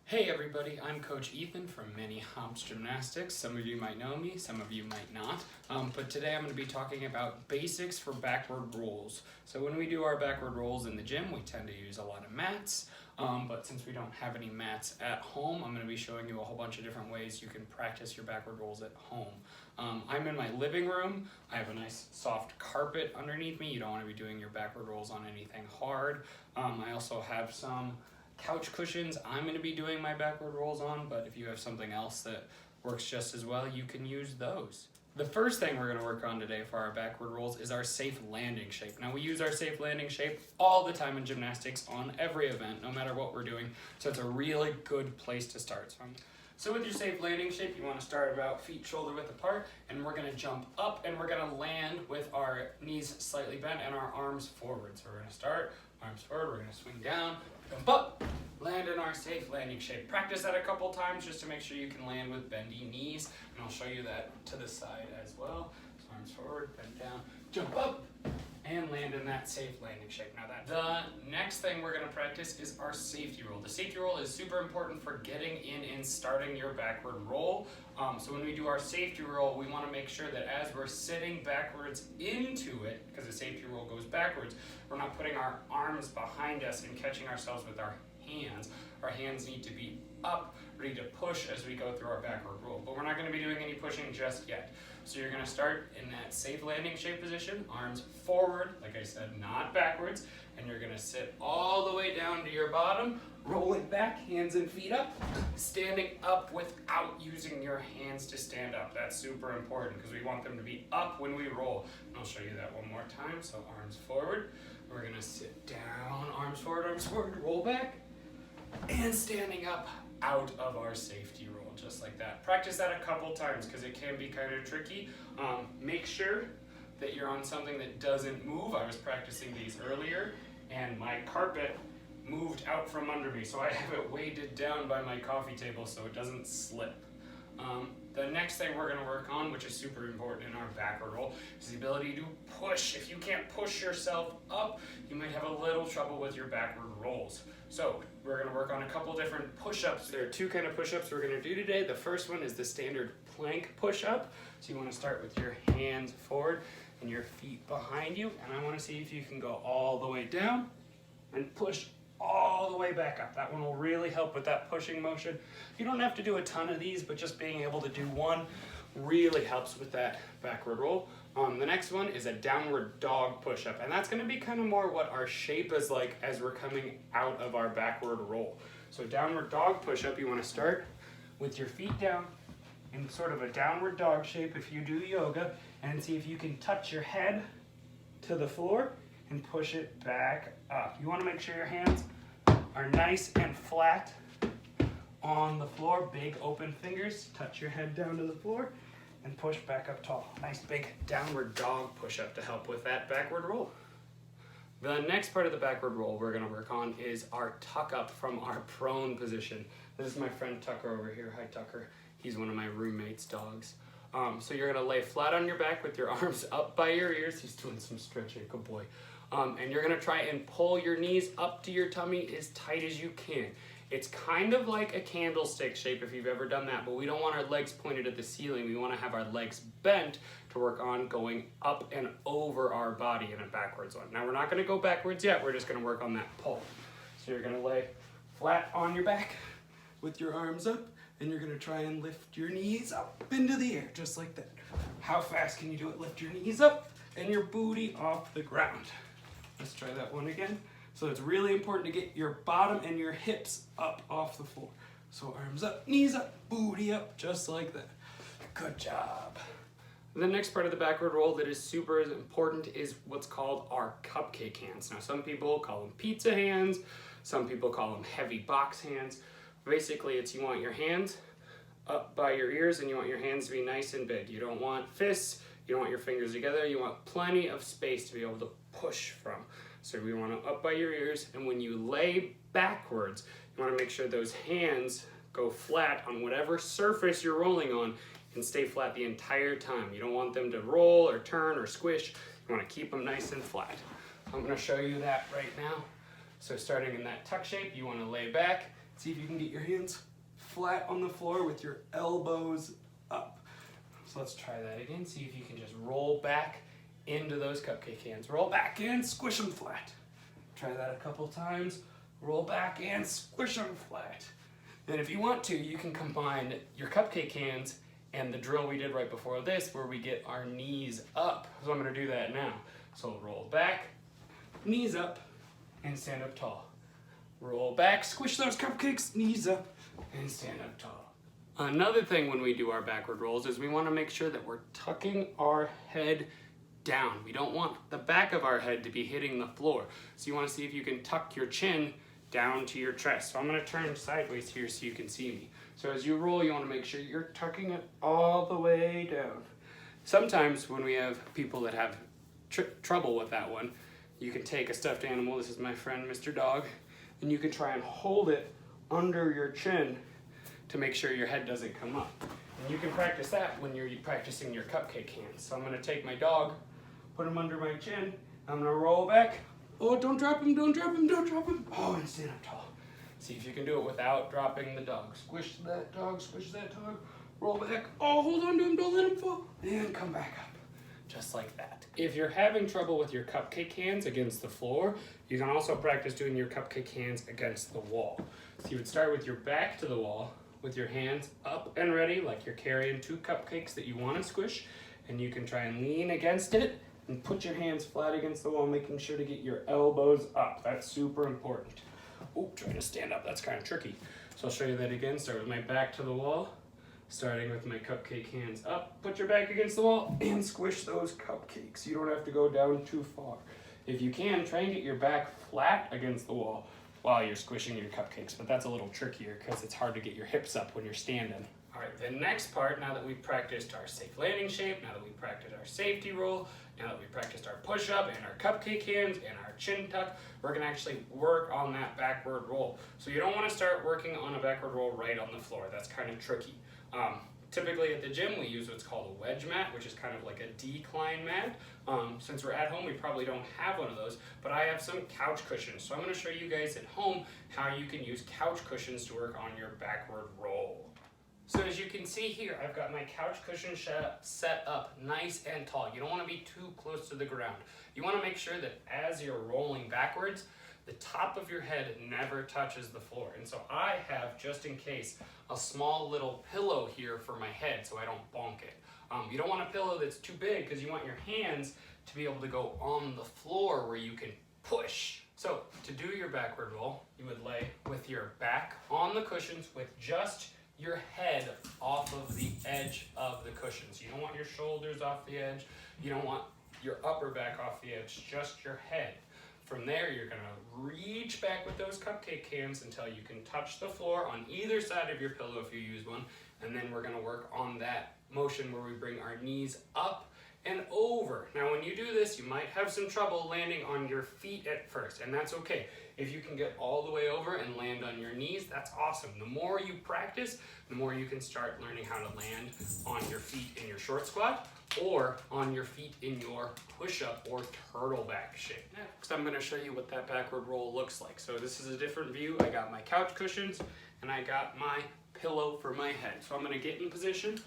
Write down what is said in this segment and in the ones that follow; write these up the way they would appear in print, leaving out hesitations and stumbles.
Hey everybody, I'm Coach Ethan from Many Hops Gymnastics. Some of you might know me, some of you might not. But today I'm going to be talking about basics for backward rolls. So when we do our backward rolls in the gym, we tend to use a lot of mats. But since we don't have any mats at home, I'm going to be showing you a whole bunch of different ways you can practice your backward rolls at home. I'm in my living room. I have a nice soft carpet underneath me. You don't want to be doing your backward rolls on anything hard. I also have some couch cushions I'm going to be doing my backward rolls on, but if you have something else that works just as well, you can use those. The first thing we're going to work on today for our backward rolls is our safe landing shape. Now we use our safe landing shape all the time in gymnastics on every event, no matter what we're doing, so it's a really good place to start. So with your safe landing shape, you want to start about feet shoulder width apart, and we're going to jump up and we're going to land with our knees slightly bent and our arms forward. So we're going to start, arms forward, we're going to swing down, jump up, land in our safe landing shape. Practice that a couple times just to make sure you can land with bendy knees, and I'll show you that to the side as well. So arms forward, bend down, jump up, and land in that safe landing shape. Now the next thing we're going to practice is our safety roll. The safety roll is super important for getting in and starting your backward roll. So when we do our safety roll, we want to make sure that as we're sitting backwards into it, because the safety roll goes backwards, we're not putting our arms behind us and catching ourselves with our hands. Our hands need to be up, ready to push as we go through our backward roll. But we're not going to be doing any pushing just yet. So you're going to start in that safe landing shape position, arms forward, like I said, not backwards, and you're going to sit all the way down to your bottom, rolling back, hands and feet up, standing up without using your hands to stand up. That's super important because we want them to be up when we roll. And I'll show you that one more time. So arms forward, we're going to sit down, arms forward, roll back, and standing up out of our safety roll, just like that. Practice that a couple times because it can be kind of tricky. Make sure that you're on something that doesn't move. I was practicing these earlier and my carpet moved out from under me, so I have it weighted down by my coffee table so it doesn't slip. The next thing we're going to work on, which is super important in our backward roll, is the ability to push. If you can't push yourself up, you might have a little trouble with your backward rolls. So we're going to work on a couple different push-ups. There are two kind of push-ups we're going to do today. The first one is the standard plank push-up. So you want to start with your hands forward and your feet behind you. And I want to see if you can go all the way down and push all the way back up. That one will really help with that pushing motion. You don't have to do a ton of these, but just being able to do one really helps with that backward roll. The next one is a downward dog push-up, and that's going to be kind of more what our shape is like as we're coming out of our backward roll. So downward dog push-up, you want to start with your feet down in sort of a downward dog shape if you do yoga, and see if you can touch your head to the floor and push it back up. You want to make sure your hands are nice and flat on the floor. Big open fingers. Touch your head down to the floor and push back up tall. Nice big downward dog push-up to help with that backward roll. The next part of the backward roll we're going to work on is our tuck up from our prone position. This is my friend Tucker over here. Hi Tucker. He's one of my roommate's dogs. So you're going to lay flat on your back with your arms up by your ears. He's doing some stretching, good boy. And you're going to try and pull your knees up to your tummy as tight as you can. It's kind of like a candlestick shape if you've ever done that, but we don't want our legs pointed at the ceiling. We want to have our legs bent to work on going up and over our body in a backwards one. Now we're not going to go backwards yet, we're just going to work on that pull. So you're going to lay flat on your back with your arms up, and you're going to try and lift your knees up into the air, just like that. How fast can you do it? Lift your knees up and your booty off the ground. Let's try that one again. So it's really important to get your bottom and your hips up off the floor. So arms up, knees up, booty up, just like that. Good job. The next part of the backward roll that is super important is what's called our cupcake hands. Now some people call them pizza hands, some people call them heavy box hands. Basically it's you want your hands up by your ears and you want your hands to be nice and big. You don't want fists, you don't want your fingers together, you want plenty of space to be able to push from. So we want to up by your ears, and when you lay backwards, you want to make sure those hands go flat on whatever surface you're rolling on and stay flat the entire time. You don't want them to roll or turn or squish. You want to keep them nice and flat. I'm going to show you that right now. So starting in that tuck shape, you want to lay back See if you can get your hands flat on the floor with your elbows up. So let's try that again. See if you can just roll back into those cupcake hands. Roll back and squish them flat. Try that a couple times. Roll back and squish them flat. And if you want to, you can combine your cupcake hands and the drill we did right before this, where we get our knees up. So I'm gonna do that now. So roll back, knees up, and stand up tall. Roll back, squish those cupcakes, knees up, and stand up tall. Another thing when we do our backward rolls is we wanna make sure that we're tucking our head down. We don't want the back of our head to be hitting the floor. So you wanna see if you can tuck your chin down to your chest. So I'm gonna turn sideways here so you can see me. So as you roll, you wanna make sure you're tucking it all the way down. Sometimes when we have people that have trouble with that one, you can take a stuffed animal, this is my friend Mr. Dog, and you can try and hold it under your chin to make sure your head doesn't come up. And you can practice that when you're practicing your cupcake hands. So I'm gonna take my dog, put him under my chin, I'm gonna roll back. Oh, don't drop him, don't drop him, don't drop him. Oh, and stand up tall. See if you can do it without dropping the dog. Squish that dog, roll back. Oh, hold on to him, don't let him fall. And come back up, just like that. If you're having trouble with your cupcake hands against the floor, you can also practice doing your cupcake hands against the wall. So you would start with your back to the wall, with your hands up and ready, like you're carrying 2 cupcakes that you want to squish, and you can try and lean against it and put your hands flat against the wall, making sure to get your elbows up. That's super important. Oh, trying to stand up, that's kind of tricky. So I'll show you that again. Start with my back to the wall, starting with my cupcake hands up. Put your back against the wall and squish those cupcakes. You don't have to go down too far. If you can, try and get your back flat against the wall while you're squishing your cupcakes, but that's a little trickier because it's hard to get your hips up when you're standing. All right, the next part, now that we've practiced our safe landing shape, now that we've practiced our safety roll, now that we've practiced our push-up and our cupcake hands and our chin tuck, we're gonna actually work on that backward roll. So you don't wanna start working on a backward roll right on the floor. That's kind of tricky. Typically at the gym, we use what's called a wedge mat, which is kind of like a decline mat. Since we're at home, we probably don't have one of those, but I have some couch cushions. So I'm gonna show you guys at home how you can use couch cushions to work on your backward roll. So as you can see here, I've got my couch cushion set up nice and tall. You don't want to be too close to the ground. You want to make sure that as you're rolling backwards, the top of your head never touches the floor. And so I have, just in case, a small little pillow here for my head so I don't bonk it. You don't want a pillow that's too big because you want your hands to be able to go on the floor where you can push. So to do your backward roll, you would lay with your back on the cushions with just your head off of the edge of the cushions. You don't want your shoulders off the edge. You don't want your upper back off the edge, just your head. From there, you're gonna reach back with those cupcake hands until you can touch the floor on either side of your pillow if you use one. And then we're gonna work on that motion where we bring our knees up and over. Now, when you do this, you might have some trouble landing on your feet at first, and that's okay. If you can get all the way over and land on your knees, that's awesome. The more you practice, the more you can start learning how to land on your feet in your short squat or on your feet in your push-up or turtleback shape. Next, I'm gonna show you what that backward roll looks like. So this is a different view. I got my couch cushions and I got my pillow for my head. So I'm gonna get in position.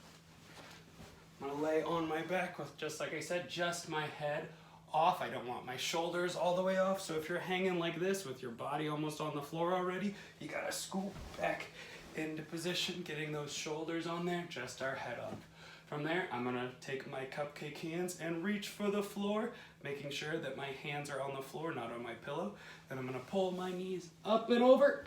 I'm gonna lay on my back with, just like I said, just my head off. I don't want my shoulders all the way off. So if you're hanging like this with your body almost on the floor already, you gotta scoop back into position, getting those shoulders on there, just our head up. From there, I'm gonna take my cupcake hands and reach for the floor, making sure that my hands are on the floor, not on my pillow. Then I'm gonna pull my knees up and over,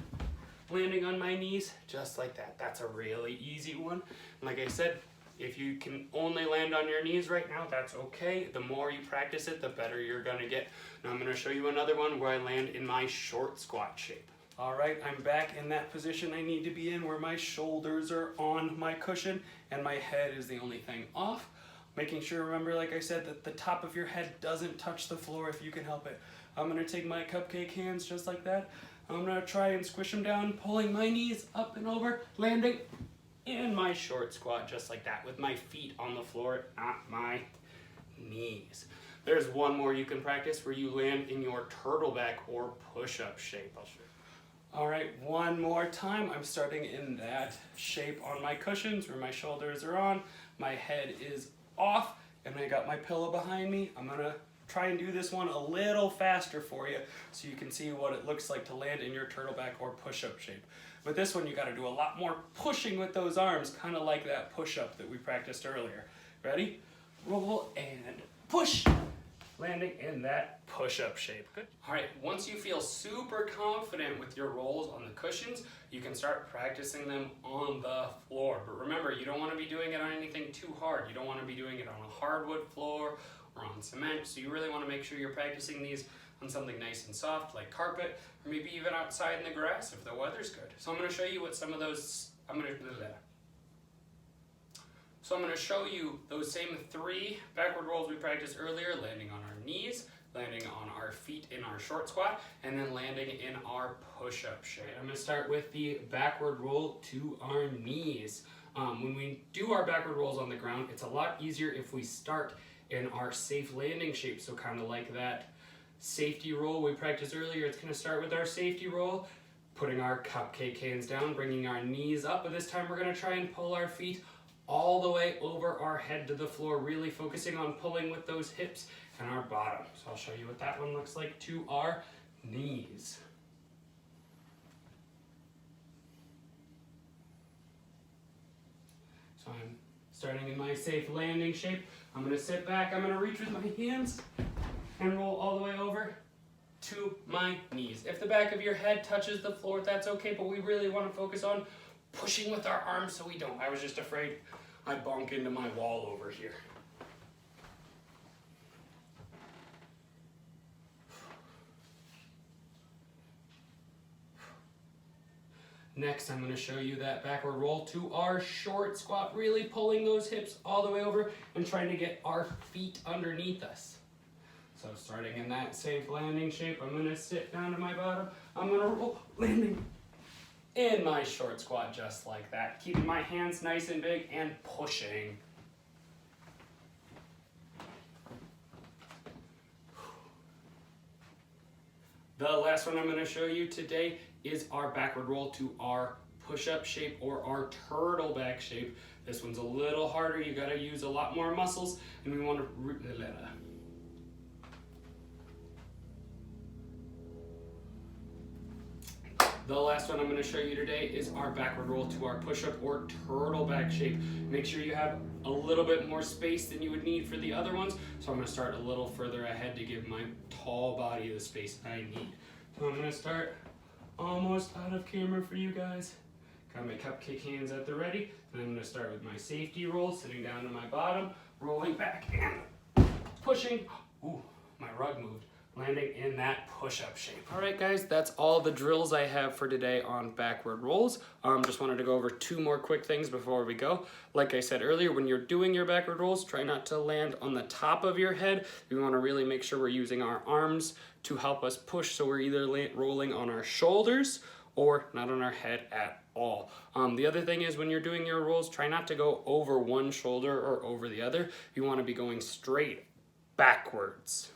landing on my knees, just like that. That's a really easy one. And like I said, if you can only land on your knees right now, that's okay. The more you practice it, the better you're gonna get. Now I'm gonna show you another one where I land in my short squat shape. All right, I'm back in that position I need to be in where my shoulders are on my cushion and my head is the only thing off. Making sure, remember, like I said, that the top of your head doesn't touch the floor if you can help it. I'm gonna take my cupcake hands just like that. I'm gonna try and squish them down, pulling my knees up and over, landing in my short squat just like that with my feet on the floor, not my knees. There's one more you can practice where you land in your turtleback or push-up shape. I'll show you. All right, one more time. I'm starting in that shape on my cushions where my shoulders are on, my head is off, and I got my pillow behind me. I'm gonna try and do this one a little faster for you so you can see what it looks like to land in your turtleback or push-up shape. With this one, you gotta do a lot more pushing with those arms, kind of like that push-up that we practiced earlier. Ready? Roll and push. Landing in that push-up shape. Good. All right, once you feel super confident with your rolls on the cushions, you can start practicing them on the floor. But remember, you don't want to be doing it on anything too hard. You don't want to be doing it on a hardwood floor or on cement. So you really want to make sure you're practicing these on something nice and soft like carpet, or maybe even outside in the grass if the weather's good. So I'm going to show you what some of those, I'm going to show you those same 3 backward rolls we practiced earlier, landing on our knees, landing on our feet in our short squat, and then landing in our push-up shape. I'm going to start with the backward roll to our knees. When we do our backward rolls on the ground, it's a lot easier if we start in our safe landing shape. So kind of like that safety roll we practiced earlier, it's going to start with our safety roll, putting our cupcake hands down, bringing our knees up, but this time we're going to try and pull our feet all the way over our head to the floor, really focusing on pulling with those hips and our bottom. So I'll show you what that one looks like to our knees. So I'm starting in my safe landing shape. I'm going to sit back, I'm going to reach with my hands and roll all the way over to my knees. If the back of your head touches the floor, that's okay, but we really want to focus on pushing with our arms so we don't. I was just afraid I'd bonk into my wall over here. Next, I'm going to show you that backward roll to our short squat, really pulling those hips all the way over and trying to get our feet underneath us. So starting in that safe landing shape, I'm going to sit down to my bottom. I'm going to roll, landing in my short squat just like that, keeping my hands nice and big and pushing. The last one I'm going to show you today is our backward roll to our push-up shape or our turtleback shape. This one's a little harder. You got to use a lot more muscles, and we want to The last one I'm going to show you today is our backward roll to our push-up or turtleback shape. Make sure you have a little bit more space than you would need for the other ones. So I'm going to start a little further ahead to give my tall body the space I need. So I'm going to start almost out of camera for you guys. Got my cupcake hands at the ready. And I'm going to start with my safety roll, sitting down to my bottom, rolling back and pushing. Ooh, my rug moved. Landing in that push-up shape. All right, guys, that's all the drills I have for today on backward rolls. Just wanted to go over 2 more quick things before we go. Like I said earlier, when you're doing your backward rolls, try not to land on the top of your head. We want to really make sure we're using our arms to help us push, so we're either rolling on our shoulders or not on our head at all. The other thing is when you're doing your rolls, try not to go over one shoulder or over the other. You want to be going straight backwards.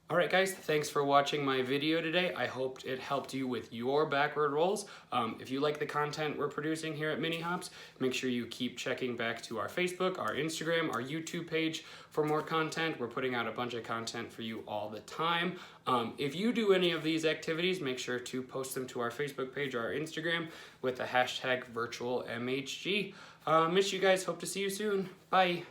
Alright guys, thanks for watching my video today. I hoped it helped you with your backward rolls. If you like the content we're producing here at Mini Hops, make sure you keep checking back to our Facebook, our Instagram, our YouTube page for more content. We're putting out a bunch of content for you all the time. If you do any of these activities, make sure to post them to our Facebook page or our Instagram with the hashtag virtualMHG. Miss you guys, hope to see you soon. Bye.